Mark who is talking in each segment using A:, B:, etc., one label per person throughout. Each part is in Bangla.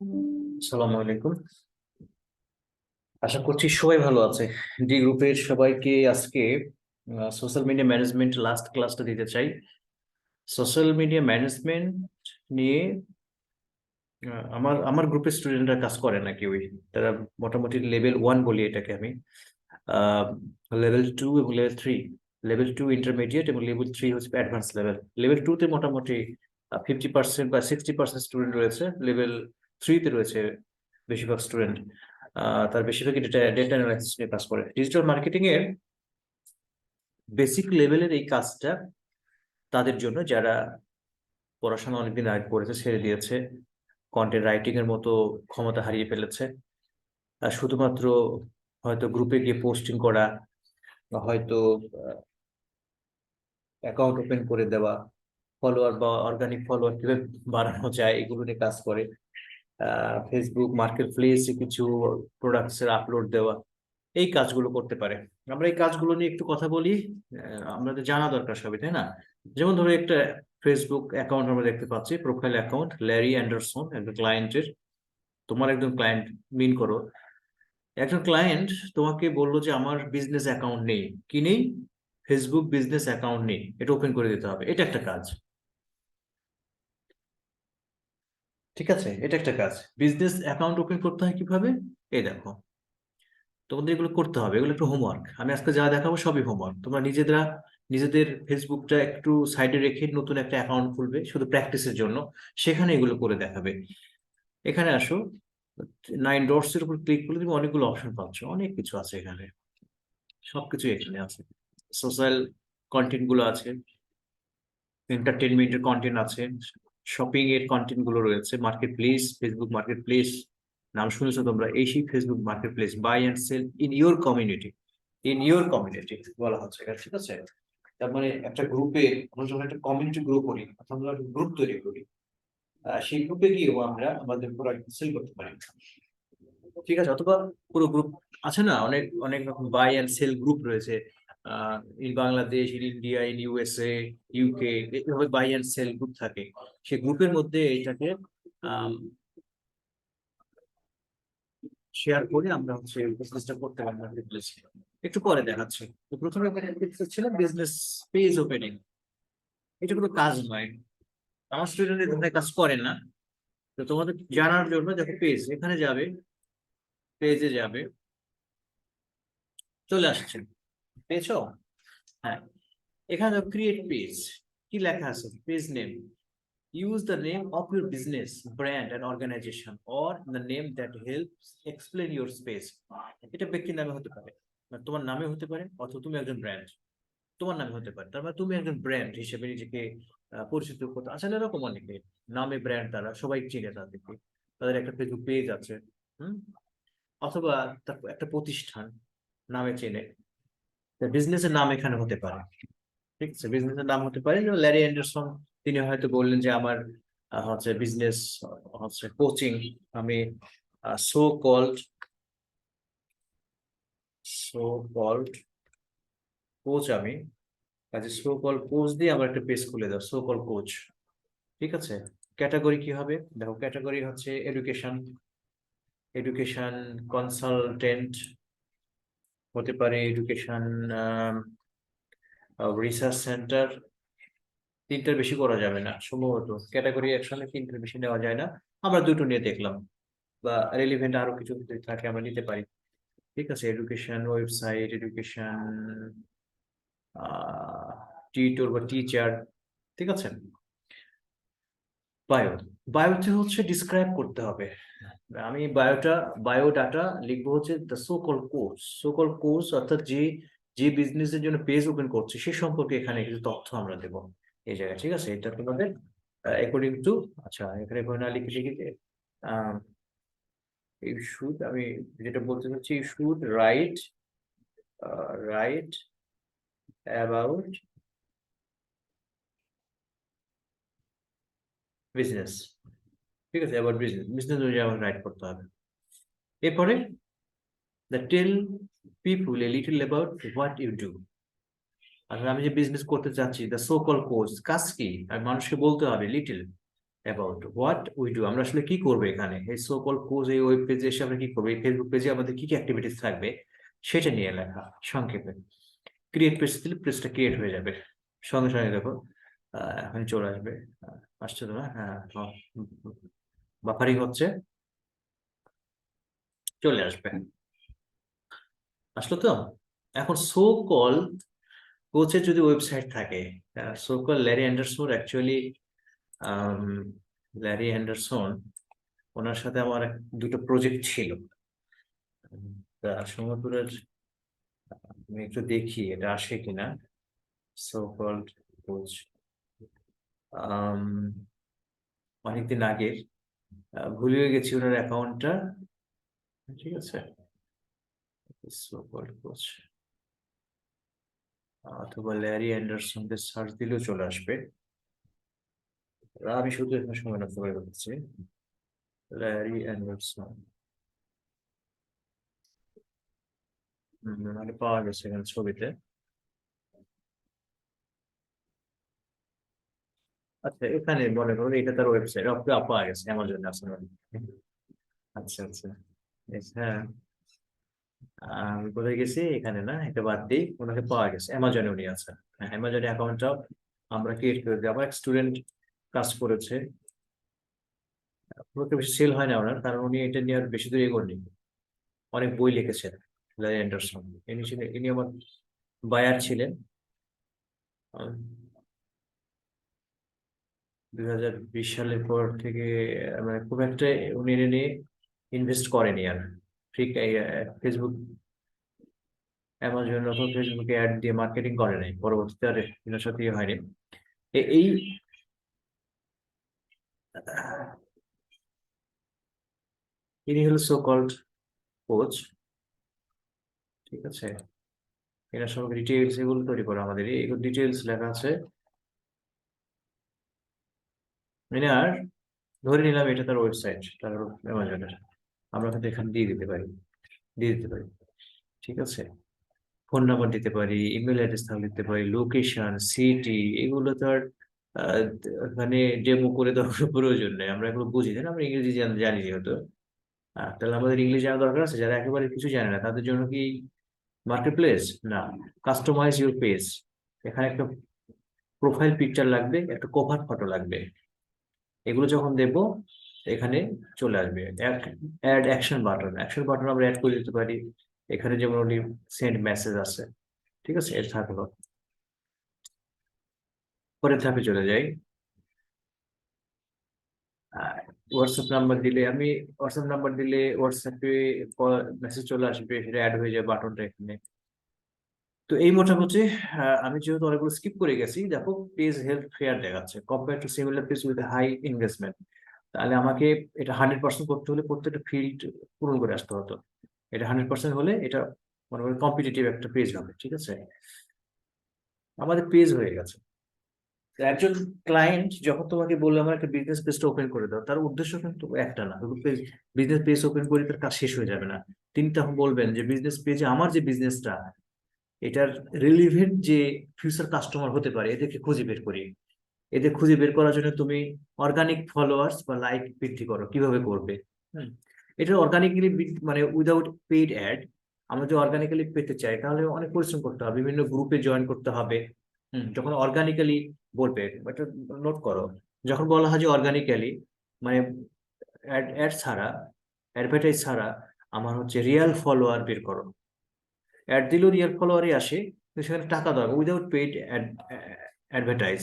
A: আসসালামু আলাইকুম। আশা করছি সবাই ভালো আছে। ডি গ্রুপের সবাইকে আজকে সোশ্যাল মিডিয়া ম্যানেজমেন্ট লাস্ট ক্লাসটা দিতে চাই। সোশ্যাল মিডিয়া ম্যানেজমেন্ট নিয়ে আমার আমার গ্রুপের স্টুডেন্টরা কাজ করে না কেউই। তারা মোটামুটি লেভেল 1 বলি এটাকে আমি। লেভেল 2 এবং লেভেল 3, লেভেল 2 ইন্টারমিডিয়েট এবং লেভেল 3 হচ্ছে অ্যাডভান্স লেভেল। লেভেল 2 তে মোটামুটি 50% বা 60% স্টুডেন্ট রয়েছে। লেভেল 3 তে রয়েছে বেশিরভাগ স্টুডেন্ট। তার বেশিরভাগই ডেটা ডেটা অ্যানালাইসিস নিয়ে কাজ করে। ডিজিটাল মার্কেটিং এর বেসিক লেভেলের এই কাজটা তাদের জন্য যারা পড়াশোনা অনেকদিন আগে করেছে, ছেড়ে দিয়েছে, কন্টেন্ট রাইটিং এর মতো ক্ষমতা হারিয়ে ফেলেছে। আর শুধুমাত্র হয়তো গ্রুপে গিয়ে পোস্টিং করা বা হয়তো অ্যাকাউন্ট ওপেন করে দেওয়া, ফলোয়ার বা অর্গানিক ফলোয়ার কিভাবে বাড়ানো যায় এগুলো নিয়ে কাজ করে। ফেসবুক মার্কেট প্লেসে কিছু প্রোডাক্টস এর আপলোড দেওয়া, এই কাজগুলো করতে পারে। আমরা এই কাজগুলো নিয়ে একটু কথা বলি। আমাদের জানা দরকার সবই, তাই না? যেমন ধরো একটা ফেসবুক অ্যাকাউন্ট আমরা দেখতে পাচ্ছি, প্রোফাইল অ্যাকাউন্ট ল্যারি অ্যান্ডারসন, একটা ক্লায়েন্টের। তোমার একজন ক্লায়েন্ট মিন করো, একজন ক্লায়েন্ট তোমাকে বললো যে আমার বিজনেস অ্যাকাউন্ট নেই। কি নেই? ফেসবুক বিজনেস অ্যাকাউন্ট নেই, এটা ওপেন করে দিতে হবে। এটা একটা কাজ, ঠিক আছে? এটা একটা কাজ। বিজনেস অ্যাকাউন্ট ওপেন করতে হয় কিভাবে? এই দেখো, তোমাদের এগুলো করতে হবে, এগুলো একটু হোমওয়ার্ক। আমি আজকে যা দেখাবো সবই হোমওয়ার্ক। তোমরা নিজেদের ফেসবুকটা একটু সাইডে রেখে নতুন একটা অ্যাকাউন্ট খুলবে শুধু প্র্যাকটিসের জন্য, সেখানে এগুলো করে দেখাবে। এখানে আসো, 9 ডটস এর উপর ক্লিক করলে তুমি অনেকগুলো অপশন পাচ্ছ, অনেক কিছু আছে এখানে, সবকিছু এখানে আছে। সোশ্যাল কন্টেন্ট গুলো আছে, এন্টারটেনমেন্টের কন্টেন্ট আছে, শপিং এর কন্টেন্ট গুলো রয়েছে, market place, Facebook market place, নাম শুনেছো তোমরা, এই সেই Facebook market place. Buy and sell in your community, in your community বলা হচ্ছে এখানে, ঠিক আছে? তার মানে একটা গ্রুপে, আমরা যখন একটা কমিউনিটি গ্রুপ করি, অর্থাৎ আমরা গ্রুপ তৈরি করি, সেই গ্রুপে গিয়েও আমরা আমাদের প্রোডাক্ট সেল করতে পারি, ঠিক আছে? অথবা পুরো গ্রুপ আছে না, অনেক অনেক রকম বাই এন্ড সেল গ্রুপ রয়েছে। In Bangladesh, in India, in USA, UK, এইভাবে বাই এন্ড সেল গ্রুপ থাকে। সেই গ্রুপের মধ্যে এটাকে শেয়ার করে আমরা হচ্ছে বিজনেসটা করতে পারি মার্কেট প্লেসে। একটু পরে দেখাচ্ছি। তো প্রথমে ছিল বিজনেস পেজ ওপেনিং। এটা কোনো কাজ নয়, আমার স্টুডেন্ট এই ধরনের কাজ করে না। তো তোমাদের জানার জন্য দেখো, পেজ এখানে যাবে, পেজে যাবে, চলে আসছে, পেয়েছো? হ্যাঁ, এখানে ক্রিয়েট পেজ, কি লেখা আছে? Page name, use the name of your business, brand and organization, or the name that helps explain your space. এটা ব্যক্তির নামে হতে পারে, মানে তোমার নামে হতে পারে, অথবা তুমি একজন ব্র্যান্ড, তোমার নামে হতে পারে। তার মানে তুমি একজন ব্র্যান্ড হিসেবে নিজেকে পরিচিত করতে। আসলে এরকম অনেকে নামে ব্র্যান্ড, তারা সবাই চিনে তাদেরকে, তাদের একটা ফেসবুক পেজ আছে। হুম। অথবা তার একটা প্রতিষ্ঠান নামে চেনে, বিজনেসের নাম এখানে হতে পারে, ঠিক আছে? বিজনেসের নাম হতে পারে, যেমন ল্যারি অ্যান্ডারসন, তিনি হয়তো বললেন যে আমার হচ্ছে বিজনেস হচ্ছে কোচিং, আমি so called so called coach, আমি কাজে সো কল কোচ দিয়ে আমার একটা পেজ খুলে দাও, সো কল কোচ, ঠিক আছে? ক্যাটাগরি কি হবে? দেখো, ক্যাটাগরি হচ্ছে এডুকেশন, এডুকেশন কনসালটেন্ট হতে পারে, এডুকেশন রিসার্চ সেন্টার। তিনটার বেশি করা যাবে না সম্ভবত, ক্যাটাগরি একসঙ্গে তিনটার বেশি নেওয়া যায় না। আমরা দুটো নিয়ে দেখলাম, বা রেলিভেন্ট আরো কিছু যদি থাকে আমরা নিতে পারি, ঠিক আছে? এডুকেশন ওয়েবসাইট, এডুকেশন টিউটর বা টিচার, ঠিক আছে? বায়ো, বায়োতে হচ্ছে ডিসক্রাইব করতে হবে। আমি বায়োডাটা লিখবো হচ্ছে দ্য সোকল কোর্স, সোকল কোর্স, অর্থাৎ যে যে বিজনেসের জন্য পেজ ওপেন করছে সে সম্পর্কে এখানে কিছু তথ্য আমরা দেবো এই জায়গায়, ঠিক আছে? এটা তোমাদের অ্যাকর্ডিং টু, আচ্ছা এখানে না লিখে লিখে ইউ শুড, আমি যেটা বলতে চাচ্ছি, you should write, write about business, ঠিক আছে? অ্যাবাউট বিজনেস, বিজনেস অনুযায়ী আমার রাইট করতে হবে। এরপরে the tell people a little about what you do. আসলে আমি যে বিজনেস করতে চাচ্ছি, দ্য সো কল কোর্স, কাজ কি? আমি মানুষকে বলতে হবে little, about what we do, আমরা আসলে কি করবো এখানে, এই সো কল কোজ এই ওয়েব পেজে এসে আমরা কি করবো, এই ফেসবুক পেজে আমাদের কি কি অ্যাক্টিভিটিস থাকবে সেটা নিয়ে লেখা সংক্ষেপে। ক্রিয়েট পেজ দিলে পেজটা ক্রিয়েট হয়ে যাবে সঙ্গে সঙ্গে, দেখো এখন চলে আসবে। আসছে তো না? হ্যাঁ, বাফারিং হচ্ছে, চলে আসবে, আসলো তো। এখন সো কল কোচের যদি ওয়েবসাইট থাকে, so call Larry Anderson actually, Larry Anderson, ওনার সাথে আমার দুটো প্রজেক্ট ছিল। তা সমুদ্রের, আমি একটু দেখি এটা আসে কিনা, সো কল্ড কোচ, অনেকদিন আগের, ভুলে গেছি ওনার অ্যাকাউন্টটা, ঠিক আছে, সো কল্ড কোচ অথবা ল্যারি অ্যান্ডারসন সার্চ দিলেও চলে আসবে। আমি শুধু এখানে সময় নষ্ট করে বলছি, ল্যারি অ্যান্ডারসন, মানে পাওয়া গেছে এখানে ছবিতে। আচ্ছা, এখানে মনে করুন এটা তার ওয়েবসাইট, পাওয়া গেছে, অ্যামাজনে আছে মনে হয়। আচ্ছা আচ্ছা, হ্যাঁ, আমি কোথায় গেছি, এখানে না, এটা বাদ দিই, ওনাকে পাওয়া গেছে, অ্যামাজনে উনি আছেন। হ্যাঁ, অ্যামাজনে অ্যাকাউন্টটাও আমরা ক্রিয়েট করে দিই। আমার এক স্টুডেন্ট কাজ করেছে, খুব একটা বেশি সেল হয় না ওনার, কারণ উনি এটা নিয়ে আর বেশি দূর এগোননি। অনেক বই লিখেছেন ল্যারি অ্যান্ডারসন, ইনি আমার বায়ার ছিলেন। 2020 সালের পর থেকে মানে খুব একটা উনি এটা নিয়ে ইনভেস্ট করেনি আর, ঠিক ফেসবুক, অ্যামাজন অথবা ফেসবুকে অ্যাড দিয়ে মার্কেটিং করে নাই, পরবর্তীতে আর এনার সাথে ইয়ে হয়নি। এই ইনি হলো সো কল্ড কোচ, ঠিক আছে। এনার সঙ্গে ডিটেলস এগুলো তৈরি করা আমাদের, এগুলো ডিটেলস লেখা আছে এনার, ধরে নিলাম এটা তার ওয়েবসাইট, তার অ্যামাজনের, আমরা কিন্তু এখানে দিয়ে দিতে পারি, ঠিক আছে। ফোন নাম্বার দিতে পারি, ইমেল অ্যাড্রেস তাহলে দিতে পারি, লোকেশন, সিটি, এগুলো তো আর আহ, মানে ডেমো করে দেওয়ার কোনো প্রয়োজন নেই, আমরা এগুলো বুঝি, তাই না, আমরা ইংরেজি জানি যেহেতু। তাহলে আমাদের ইংলিশ জানা দরকার আছে, যারা একেবারে কিছু জানে না তাদের জন্য কি মার্কেট প্লেস না, কাস্টমাইজ ইউর পেজ, এখানে একটা প্রোফাইল পিকচার লাগবে, একটা কভার ফটো লাগবে, এগুলো যখন দেবো এখানে চলে আসবে। অ্যাড অ্যাকশন বাটন আমরা অ্যাড করে দিতে পারি, এখানে যেমন সেন্ড মেসেজ আছে, ঠিক আছে, এর থাকলো। পরের ধাপে চলে যাই। হোয়াটসঅ্যাপ নাম্বার দিলে হোয়াটসঅ্যাপে মেসেজ চলে আসবে, সেটা অ্যাড হয়ে যায় বাটনটা এখানে। তো এই মোটামুটি, আমি যেহেতু অনেকগুলো স্কিপ করে গেছি, দেখো পেজ হেলথ ফেয়ার দেখাচ্ছে compare to similar page with high investment, তাহলে আমাকে এটা 100% করতে হলে প্রত্যেকটা ফিল্ড পূরণ করে আসতে হতো। এটা 100% হলে এটা মনে করি কম্পিটিটিভ একটা পেজ হবে, ঠিক আছে। আমাদের পেজ হয়ে গেছে। তো একজন ক্লায়েন্ট যখন তোমাকে বললো আমার একটা বিজনেস পেজটা ওপেন করে দাও, তার উদ্দেশ্য কিন্তু একটা না, বিজনেস পেজ ওপেন করে তার কাজ শেষ হয়ে যাবে না। তিনি তখন বলবেন যে বিজনেস পেজে আমার যে বিজনেসটা, এটার রিলিভেন্ট যে ফিউচার কাস্টমার হতে পারে এদেরকে খুঁজে বের করি। এদের খুঁজে বের করার জন্য তুমি অর্গানিক ফলোয়ার্স বা লাইক বৃদ্ধি করো, কিভাবে করবে? হুম, এটা অর্গানিক্যালি, মানে উইদাউট পেইড অ্যাড। আমরা যদি অর্গানিক্যালি পেতে চাই তাহলে অনেক পরিশ্রম করতে হবে, বিভিন্ন গ্রুপে জয়েন করতে হবে। যখন অর্গানিক্যালি বলবে, এটা নোট করো, যখন বলা হয় যে অর্গানিক্যালি, মানে অ্যাড অ্যাড ছাড়া, অ্যাডভার্টাইজ ছাড়া আমার হচ্ছে রিয়েল ফলোয়ার বের করো। অ্যাড দিলেও রিয়েল ফলোয়ারই আসে, কিন্তু সেখানে টাকা দরকার, উইদাউট পেইড অ্যাডভার্টাইজ।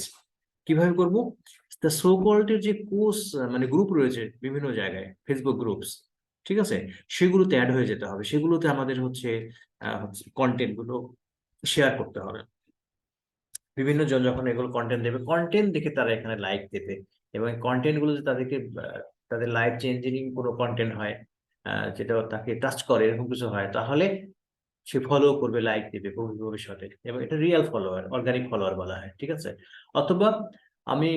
A: কিভাবে করব? দ্য সো কল্ডের যে কোর্স, মানে গ্রুপ রয়েছে বিভিন্ন জায়গায়, ফেসবুক গ্রুপস, ঠিক আছে, সেগুলোতে অ্যাড হয়ে যেতে হবে, সেগুলোতে আমাদের হচ্ছে কন্টেন্ট গুলো শেয়ার করতে হবে। বিভিন্ন জন যখন এগুলো কন্টেন্ট দেবে, কন্টেন্ট দেখে তারা এখানে লাইক দেবে, এবং কন্টেন্ট গুলো যদি তাদেরকে তাদের লাইফ চেঞ্জিং কোনো কন্টেন্ট হয়, যেটা তাকে টাচ করে, এরকম কিছু হয়, তাহলে সে ফলো করবে, লাইক দিবে ভবিষ্যতে, এবং এটা রিয়েল ফলোয়ার, অর্গানিক ফলোয়ার বলা হয়, ঠিক আছে। অথবা আমি,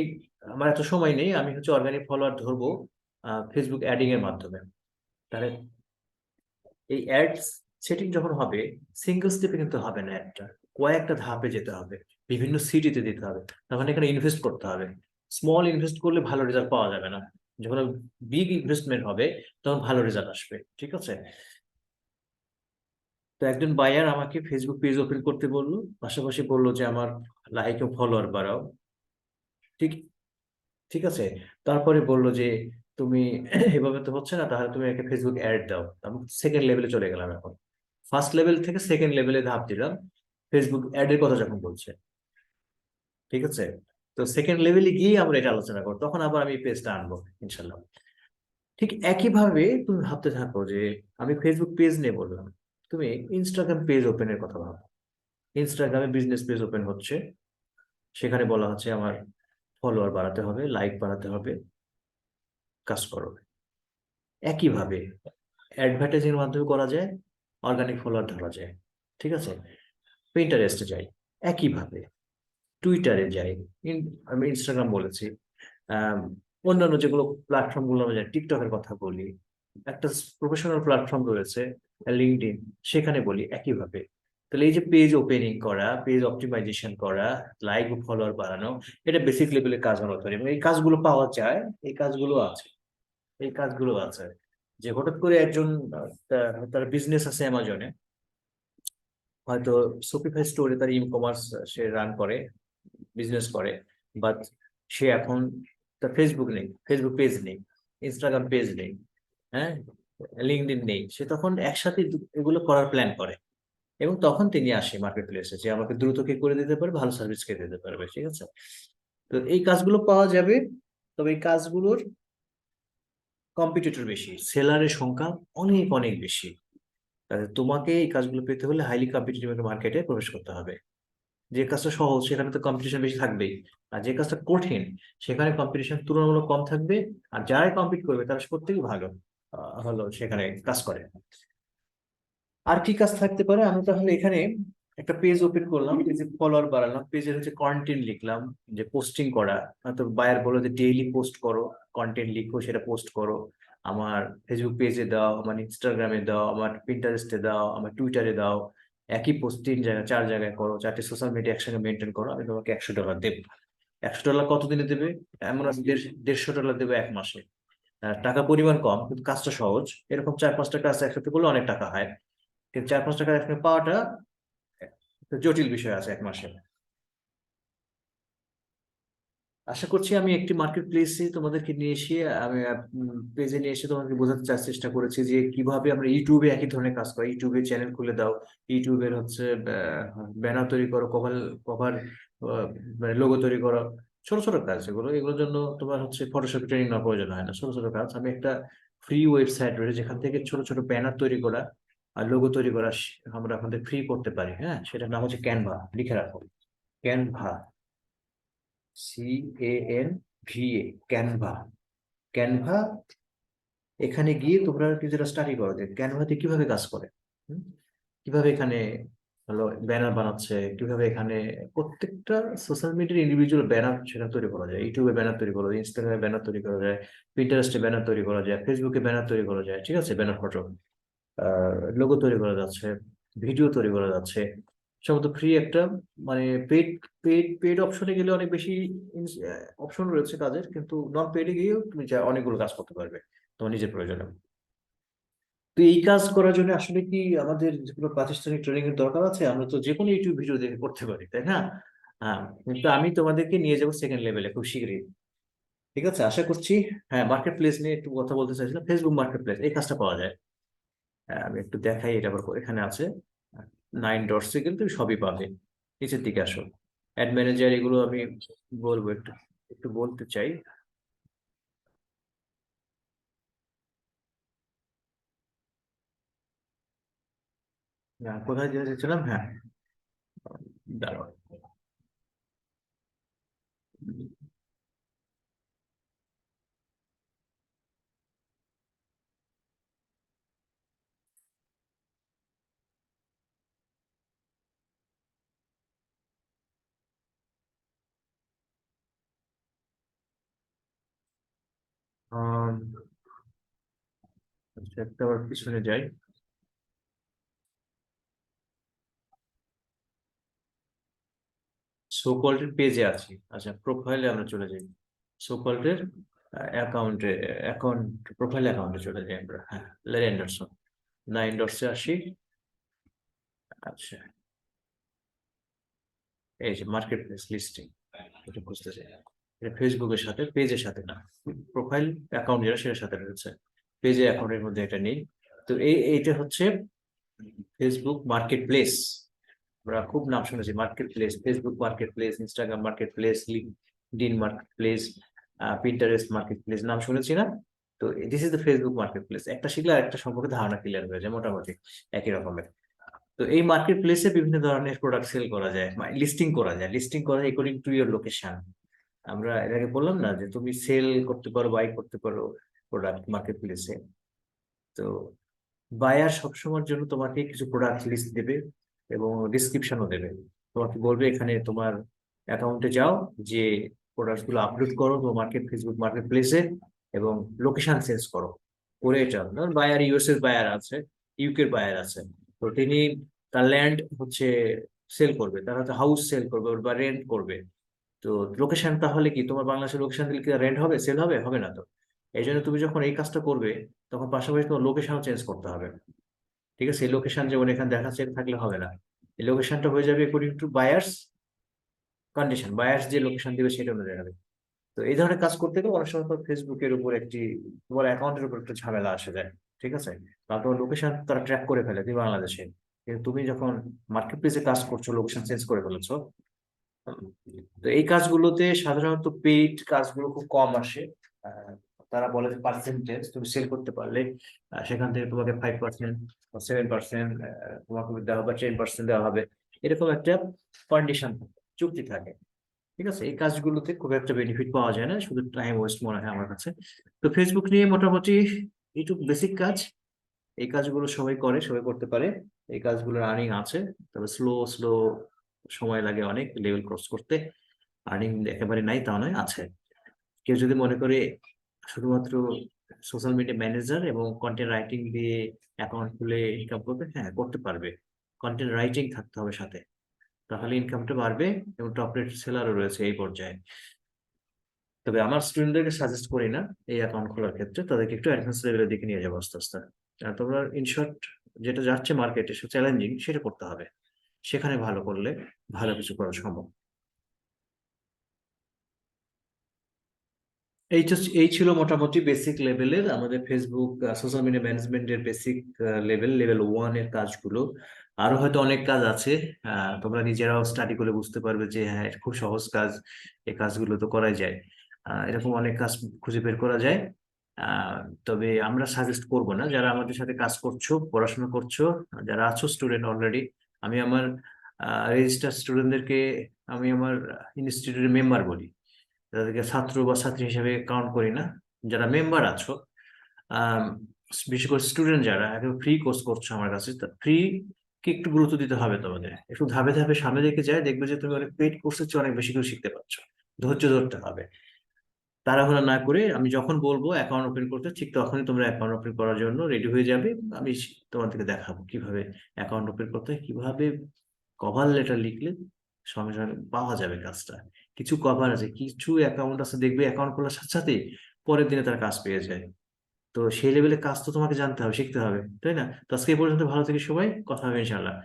A: আমার এত সময় নেই, আমি হচ্ছে অর্গানিক ফলোয়ার ধরবো ফেসবুক অ্যাডিং এর মাধ্যমে। তাহলে এই অ্যাড সেটিং যখন হবে, সিঙ্গেল স্টেপে কিন্তু হবে না, একটা কয়েকটা ধাপে যেতে হবে, বিভিন্ন সিটিতে দিতে হবে, তখন এখানে ইনভেস্ট করতে হবে। স্মল ইনভেস্ট করলে ভালো রেজাল্ট পাওয়া যাবে না, যখন বিগ ইনভেস্টমেন্ট হবে তখন ভালো রেজাল্ট আসবে, ঠিক আছে? তো একজন বায়ার আমাকে ফেসবুক পেজ ওপেন করতে বললো, পাশাপাশি বললো যে আমার লাইক ও ফলোয়ার বাড়াও, ঠিক ঠিক আছে। তারপরে বললো যে তুমি এভাবে তো হচ্ছে না, তাহলে তুমি একটা ফেসবুক অ্যাড দাও। আমি সেকেন্ড লেভেলে চলে গেলাম এখন, ফার্স্ট লেভেল থেকে সেকেন্ড লেভেলে ধাপ দিলাম ফেসবুক অ্যাড এর কথা যখন বলছে, ঠিক আছে। তো সেকেন্ড লেভেলে গিয়ে আমরা এটা আলোচনা করবো, তখন আবার আমি পেজটা আনবো ইনশাল্লাহ। ঠিক একইভাবে তুমি ভাবতে থাকো যে আমি ফেসবুক পেজ নিয়ে বললাম, তুমি ইনস্টাগ্রাম পেজ ওপেনের কথা ভাবো। ইনস্টাগ্রামে বিজনেস পেজ ওপেন হচ্ছে, সেখানে বলা হচ্ছে আমার ফলোয়ার বাড়াতে হবে, লাইক বাড়াতে হবে, কাজ করো। একইভাবে অ্যাডভার্টাইজিং এর মাধ্যমে করা যায়, অর্গানিক ফলোয়ার ধরা যায়, ঠিক আছে। পিন্টারেস্টে যাই একইভাবে, টুইটারে যাই, আমি ইনস্টাগ্রাম বলেছি, আম, অন্যান্য যেগুলো প্ল্যাটফর্ম গুলো আমরা জানি, টিকটকের কথা বলি, একটা প্রফেশনাল প্ল্যাটফর্ম রয়েছে লিঙ্কডইন, সেখানে বলি একইভাবে। তাহলে এই যে পেজ ওপেনিং করা, পেজ অপটিমাইজেশন করা, লাইক ও ফলোয়ার বাড়ানো, এটা বেসিক লেভেলের কাজ আমরা করি এবং এই কাজগুলো পাওয়া যায়, এই কাজগুলো আছে, এই কাজগুলো আছে। যে হঠাৎ করে একজন তার বিজনেস আছে অ্যামাজনে, হয়তো শপিফাই স্টোরে তার ই কমার্স সে রান করে, বিজনেস করে, বাট সে এখন তার ফেসবুক নেই, ফেসবুক পেজ নেই, ইনস্টাগ্রাম পেজ নেই, হ্যাঁ, লিঙ্কডইন নেই। সে তখন একসাথে এগুলো করার প্ল্যান করে এবং তখন তিনি আসে মার্কেট প্লেসে, যে আমাকে দ্রুত কে করে দিতে পারবে, ভালো সার্ভিস কে দিতে পারবে, ঠিক আছে। তো এই কাজগুলো পাওয়া যাবে, তবে এই কাজগুলোর কম্পিটিটর বেশি, সেলারের সংখ্যা অনেক অনেক বেশি। তাহলে তোমাকে এই কাজগুলো পেতে হলে হাইলি কম্পিটিটিভ একটা মার্কেটে প্রবেশ করতে হবে। যে কাজটা সহজ সেখানে তো কম্পিটিশন বেশি থাকবেই, আর যে কাজটা কঠিন সেখানে কম্পিটিশন তুলনামূলক কম থাকবে, আর যারাই কম্পিট করবে তারা প্রত্যেকেই ভালো হলো সেখানে কাজ করে। আর কি কাজ থাকতে পারে, আমি তাহলে এখানে একটা পেজ ওপেন করলাম, পেজে ফলোয়ার বাড়ালাম, পেজের হচ্ছে কন্টেন্ট লিখলাম, যে পোস্টিং করা, হয়তো বায়ার বলো যে ডেইলি পোস্ট করো, কন্টেন্ট লিখো, সেটা পোস্ট করো, আমার ফেসবুক পেজে দাও, আমার ইনস্টাগ্রামে দাও, আমার পিন্টারেস্টে দাও, আমার টুইটারে দাও, একই পোস্ট 3 জায়গায় 4 জায়গায় করো, 4টে সোশ্যাল মিডিয়া একসঙ্গে মেনটেন করো, আমি তোমাকে $100 দেবো। $100 কতদিনে দেবে? এমন আছে $150 দেবে 1 মাসে। টাকা পরিমাণ কম কিন্তু কাজটা সহজ, এরকম 4-5টা কাজ একসাথে করলে অনেক টাকা হয়, কিন্তু 4-5 টাকা একসঙ্গে পাওয়াটা একটা জটিল বিষয় আছে 1 মাসে। আশা করছি আমি একটি মার্কেট প্লেসে তোমাদেরকে নিয়ে এসে, আমি পেজে নিয়ে এসে তোমাকে বোঝাতে চেষ্টা করেছি যে কিভাবে আমরা ইউটিউবে একই ধরনের কাজ করি। ইউটিউবে চ্যানেল খুলে দাও, ইউটিউবের হচ্ছে ব্যানার তৈরি করো, কভার কভার মানে লোগো তৈরি করো, ছোট ছোট কাজ এগুলো, এগুলোর জন্য তোমার হচ্ছে ফটোশপ ট্রেনিং নেওয়ার প্রয়োজন হয় না, ছোট ছোট কাজ। আমি একটা ফ্রি ওয়েবসাইট রয়েছে যেখান থেকে ছোট ছোট ব্যানার তৈরি করা আর লোগো তৈরি করা আমরা আমাদের ফ্রি করতে পারি, হ্যাঁ, সেটার নাম হচ্ছে ক্যানভা, লিখে রাখো, ক্যানভা, CANVA, ক্যানভা, ক্যানভা। এখানে গিয়ে তোমরা কিছুটা স্টাডি করো যে ক্যানভাতে কিভাবে কাজ করে, হুম? কিভাবে এখানে হলো ব্যানার বানাচ্ছে, কিভাবে এখানে প্রত্যেকটা সোশ্যাল মিডিয়ার ইন্ডিভিজুয়াল ব্যানার সেখানে তৈরি করা যায়, ইউটিউবে ব্যানার তৈরি করা যায়, ইনস্টাগ্রামে ব্যানার তৈরি করা যায়, পিন্টারেস্টে ব্যানার তৈরি করা যায়, ফেসবুকে ব্যানার তৈরি করা যায়, ঠিক আছে, ব্যানার ফটো, লোগো তৈরি করা যাচ্ছে, ভিডিও তৈরি করা যাচ্ছে, সম্ভবত ফ্রি একটা, মানে পেড পেড অপশনে গেলে অনেক বেশি অপশন রয়েছে কাজের, কিন্তু নন পেডে গিয়েও তুমি অনেকগুলো কাজ করতে পারবে তোমার নিজের প্রয়োজনে। তো এই কাজ করার জন্য আসলে কি আমাদের যে কোনো প্রাতিষ্ঠানিক ট্রেনিং এর দরকার আছে? আমরা তো যে কোনো ইউটিউব ভিডিও দেখে করতে পারি, তাই না? হ্যাঁ, কিন্তু আমি তোমাদেরকে নিয়ে যাবো সেকেন্ড লেভেলে খুব শীঘ্রই, ঠিক আছে, আশা করছি। হ্যাঁ, মার্কেট প্লেস নিয়ে একটু কথা বলতে চাইছিলাম, ফেসবুক মার্কেট প্লেস, এই কাজটা পাওয়া যায়। আমি একটু দেখাই, এটা আবার এখানে আছে 9 ডটসে, কিন্তু সবই পাবে। নিচের দিকে আসো, অ্যাড ম্যানেজার, এগুলো আমি বলবো, একটু একটু বলতে চাই। কোথায় যেতে চাচ্ছিলাম, হ্যাঁ, দাঁড়াও। আম, আচ্ছা, একটা আবার পিছনে যাই। সো কল্ড পেজে আছি, আচ্ছা, প্রোফাইলে আমরা চলে যাই। সোকল্ডের অ্যাকাউন্ট প্রোফাইল অ্যাকাউন্টে চলে যাই আমরা। হ্যাঁ, লেন এন্ডারসন, না এন্ডারসে আসি। আচ্ছা, এই যে মার্কেট প্লেস লিস্টিং, এটা বুঝতে চাই। এটা ফেসবুকের সাথে, পেজের সাথে না, প্রোফাইল অ্যাকাউন্ট যেটা সেটার সাথে রয়েছে, পেজের অ্যাকাউন্টের মধ্যে এটা নেই। তো এইটা হচ্ছে ফেসবুক মার্কেট প্লেস। আমরা খুব নাম শুনেছি market place, Facebook market place, Instagram market place, LinkedIn market place, Pinterest market place, নাম শুনেছি না? তো this is the Facebook market place. একটা শিখলে আরেকটা সম্পর্কে ধারণা ক্লিয়ার হয়ে যায় মোটামুটি একই রকমের। তো এই মার্কেট প্লেসে বিভিন্ন ধরনের প্রোডাক্ট সেল করা যায়, লিস্টিং করা যায়। লিস্টিং করা যায় অ্যাকর্ডিং টু ইয়োর লোকেশন। আমরা এর আগে বললাম না যে তুমি সেল করতে পারো, বাই করতে পারো প্রোডাক্ট মার্কেট প্লেসে। তো বায়ার সবসময়ের জন্য তোমাকে কিছু প্রোডাক্ট লিস্ট দেবে এবং ডিসক্রিপশনও দেবে। তোমাকে বলবে এখানে তোমার অ্যাকাউন্টে যাও, যে প্রোডাক্ট গুলো আপলোড করো তোমার ফেসবুক মার্কেট প্লেসে, এবং লোকেশন চেঞ্জ করো। করে এটা বায়ার, ইউএস এর বায়ার আছে, ইউকের বায়ার আছে। তো তিনি তার ল্যান্ড হচ্ছে সেল করবে, তার হয়তো হাউস সেল করবে বা রেন্ট করবে। তো লোকেশন তাহলে কি তোমার বাংলাদেশের লোকেশন দিলে কি রেন্ট হবে, সেল হবে? হবে না তো। এই জন্য তুমি যখন এই কাজটা করবে, তখন পাশাপাশি তোমার লোকেশনও চেঞ্জ করতে হবে। ঠিক আছে, এই লোকেশন যেমন এখানে দেখাচ্ছে এটা থাকলে হবে না। এই লোকেশনটা হয়ে যাবে according to buyers condition, buyers যে লোকেশন দিবে সেটা অনুযায়ী হবে। তো এই ধরনের কাজ করতে গেলে অনেক সময় ফেসবুকের উপর তোমার অ্যাকাউন্টের উপর একটু ঝামেলা আসে যায়। ঠিক আছে, কারণ তোমার লোকেশন তারা ট্র্যাক করে ফেলে তুমি বাংলাদেশে, কিন্তু তুমি যখন মার্কেট প্লেসে কাজ করছো লোকেশন চেঞ্জ করে ফেলেছো। তো এই কাজগুলোতে সাধারণত পেইড কাজগুলো খুব কম আসে। আহ, তারা বলে যে পার্সেন্টেজ, তুমি সেল করতে পারলে সেখান থেকে তোমাকে 5% বা 7% তোমাকে দেওয়া হবে, 10% দেওয়া হবে, এরকম একটা কন্ডিশন, চুক্তি থাকে। ঠিক আছে, এই কাজগুলোতে খুব একটা বেনিফিট পাওয়া যায় না, শুধু টাইম ওয়েস্ট মনে হয় আমার কাছে। তো ফেসবুক নিয়ে মোটামুটি এইটুকু বেসিক কাজ। এই কাজগুলো সবাই করে, সবাই করতে পারে। এই কাজগুলোর আর্নিং আছে, তবে স্লো স্লো সময় লাগে অনেক লেভেল ক্রস করতে। আর্নিং একেবারে নাই তা নয়, আছে। কেউ যদি মনে করে শুধুমাত্র সোশ্যাল মিডিয়া ম্যানেজার এবং কন্টেন্ট রাইটিং দিয়ে অ্যাকাউন্ট খুলে ইনকাম করবে, হ্যাঁ করতে পারবে। কন্টেন্ট রাইটিং থাকতে হবে সাথে, তাহলে ইনকামটা বাড়বে। এবং টপ রেট সেলারও রয়েছে এই পর্যায়ে। তবে আমার স্টুডেন্টদেরকে সাজেস্ট করি না এই অ্যাকাউন্ট খোলার ক্ষেত্রে, তাদেরকে একটু অ্যাডভান্স লেভেলের দিকে নিয়ে যাবো আস্তে আস্তে। আর তোমরা ইনশর্ট যেটা যাচ্ছে মার্কেটে চ্যালেঞ্জিং, সেটা করতে হবে। সেখানে ভালো করলে ভালো কিছু করা সম্ভব। এই ছিল মোটামুটি বেসিক লেভেলের আমাদের ফেসবুক সোশ্যাল মিডিয়া ম্যানেজমেন্টের বেসিক লেভেল 1 এর কাজগুলো। আরো হয়তো অনেক কাজ আছে, তোমরা নিজেরাও স্টাডি করে বুঝতে পারবে যে হ্যাঁ এটা খুব সহজ কাজ, এই কাজগুলো তো করাই যায়। এরকম অনেক কাজ খুঁজে বের করা যায়। আহ, তবে আমরা সাজেস্ট করব না, যারা আমাদের সাথে কাজ করছো, পড়াশোনা করছো, যারা আছো স্টুডেন্ট অলরেডি। আমি আমার রেজিস্টার স্টুডেন্টদেরকে আমি আমার ইনস্টিটিউটের মেম্বার বলি, তাদেরকে ছাত্র বা ছাত্রী হিসেবে কাউন্ট করি না। যারা মেম্বার আছো, আহ বিশেষ করে স্টুডেন্ট যারা একেবারে ফ্রি কোর্স করছো আমার কাছে, ফ্রি কে একটু গুরুত্ব দিতে হবে তোমাদের। একটু ধাপে ধাপে সামনে রেখে যায়, দেখবে যে তুমি অনেক পেইড কোর্সের চেয়ে অনেক বেশি কিছু শিখতে পারছো। ধৈর্য ধরতে হবে, তাড়াহুড়া না করে। আমি যখন বলবো অ্যাকাউন্ট ওপেন করতে, ঠিক তখনই তোমরা অ্যাকাউন্ট ওপেন করার জন্য রেডি হয়ে যাবে। আমি তোমাদেরকে দেখাবো কিভাবে অ্যাকাউন্ট ওপেন করতে হয়, কিভাবে কভার লেটার লিখলে সঙ্গে সঙ্গে পাওয়া যাবে কাজটা। কিছু কভার আছে, কিছু অ্যাকাউন্ট আছে দেখবে অ্যাকাউন্ট খোলার সাথে সাথে পরের দিনে তার কাজ পেয়ে যায়। তো সেই লেভেলে কাজ তো তোমাকে জানতে হবে, শিখতে হবে, তাই না? তো আজকে এই পর্যন্ত, ভালো থেকে সবাই, কথা হবে ইনশাল্লাহ।